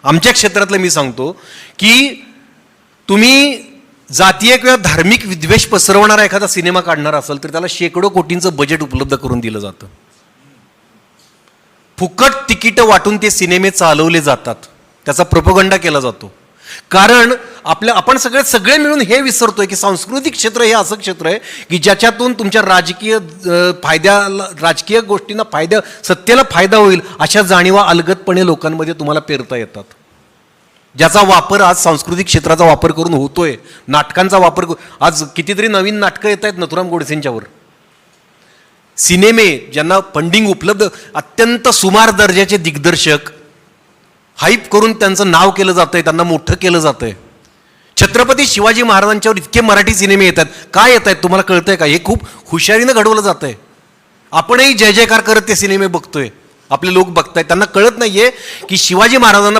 आमच्या क्षेत्रातलं मी सांगतो की तुम्ही जातीय किंवा धार्मिक विद्वेष पसरवणारा एखादा सिनेमा काढणार असेल तर त्याला शेकडो कोटींचं बजेट उपलब्ध करून दिलं जातं. फुकट तिकीटं वाटून ते सिनेमे चालवले जातात, त्याचा प्रोपगंडा केला जातो. कारण आपण सगळे मिळून हे विसरतोय की सांस्कृतिक क्षेत्र हे असं क्षेत्र आहे की ज्याच्यातून तुमच्या राजकीय गोष्टींना सत्तेला फायदा होईल अशा जाणीवा अलगदपणे लोकांमध्ये तुम्हाला पेरता येतात, ज्याचा वापर आज सांस्कृतिक क्षेत्राचा वापर करून होतोय. नाटकांचा वापर आज कितीतरी नवीन नाटकं येत आहेत नथुराम गोडसेंच्यावर. सिनेमे ज्यांना फंडिंग उपलब्ध, अत्यंत सुमार दर्जाचे दिग्दर्शक हाईप करून त्यांचं नाव केलं जातंय, त्यांना मोठं केलं जातंय. छत्रपती शिवाजी महाराजांच्यावर इतके मराठी सिनेमे येतात, काय येत आहेत तुम्हाला कळतंय का? हे खूप हुशारीनं घडवलं जातंय. आपणही जय जयकार करत ते सिनेमे बघतोय, आपले लोक बघतायत. त्यांना कळत नाहीये की शिवाजी महाराजांना